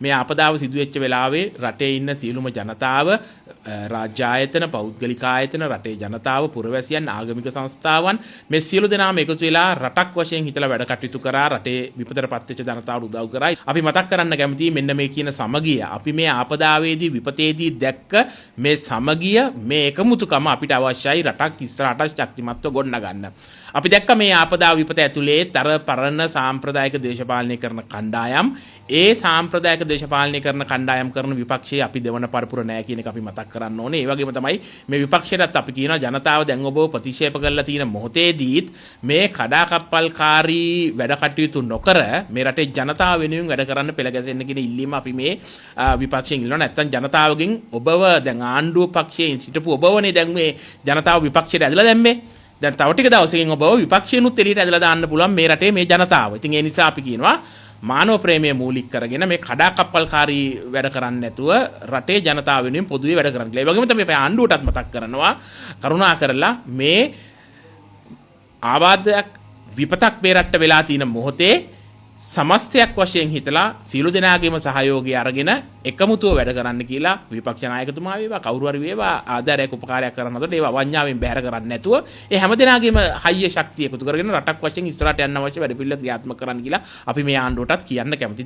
මේ ආපදාව සිදු වෙච්ච වෙලාවේ රටේ ඉන්න සියලුම ජනතාව රාජ්‍ය ආයතන පෞද්ගලික ආයතන රටේ ජනතාව පුරවැසියන් ආගමික සංස්ථාවන් මේ සියලු දෙනාම එකතු වෙලා රටක් වශයෙන් හිතලා වැඩ කටයුතු කරා රටේ විපතටපත් වෙච්ච ජනතාවට උදව් කරා. අපි මතක් කරන්න කැමතියි මෙන්න මේ කියන සමගිය අපි මේ ආපදාවේදී විපතේදී දැක්ක මේ සමගිය මේ එකමුතුකම අපිට අවශ්‍යයි රටක් ඉස්සරහට ශක්තිමත්ව ගොඩනගන්න. අපි දැක්ක මේ ආපදාව විපත ඇතුලේ තර පරණ සාම්ප්‍රදායික දේශපාලනය කරන කණ්ඩායම් ඒ සාම්ප්‍රදායික දේශපාලනය කරන කණ්ඩායම් කරන විපක්ෂයේ අපි දෙවන පරපුර නැහැ කියන එක අපි මතක් කරන්න ඕනේ. ඒ වගේම තමයි මේ විපක්ෂයටත් අපි කියනවා ජනතාව දැන් ඔබව ප්‍රතික්ෂේප කරලා තියෙන මොහොතේදීත් මේ කඩාකප්පල්කාරී වැඩ කටයුතු නොකර මේ රටේ ජනතාව වෙනුවෙන් වැඩ කරන්න පෙළ ගැසෙන්න කියන ඉල්ලීම අපි මේ විපක්ෂයෙන් ඉල්ලනවා. නැත්තම් ජනතාවගෙන් ඔබව දැන් ආණ්ඩුව පක්ෂයේ සිටපු ඔබවනේ දැන් මේ ජනතාව විපක්ෂයට ඇදලා දැම්මේ. දැන් තව ටික දවසකින් ඔබව විපක්ෂයනුත් එළියට ඇදලා දාන්න පුළුවන් මේ රටේ මේ ජනතාව. ඉතින් ඒ නිසා අපි කියනවා මානව ප්‍රේමය මූලික කරගෙන මේ කඩාකප්පල්කාරී වැඩ කරන්නේ නැතුව රටේ ජනතාව වෙනුවෙන් පොදුවේ වැඩ කරන්න කියලා. ඒ වගේම තමයි අපි ආණ්ඩුවටත් මතක් කරනවා කරුණා කරලා මේ ආබාධයක් විපතක් මේ රටට වෙලා තියෙන මොහොතේ සමස්තයක් වශයෙන් හිතලා සියලු දෙනාගේම සහයෝගය අරගෙන එකමුතුව වැඩ කරන්න කියලා විපක්ෂ නායකතුමා වේවා කවුරු හරි වේවා ආධාරයක් උපකාරයක් කරනකොට ඒව අවඤ්ඤාවෙන් බැහැර කරන්නේ නැතුව ඒ හැම දෙනාගේම හයිය ශක්තිය එකතු කරගෙන රටක් වශයෙන් ඉස්සරහට යන්න අවශ්‍ය වැඩ පිළිවෙල ක්‍රියාත්මක කරන්න කියලා අපි මේ ආණ්ඩුවටත් කියන්න කැමතියි.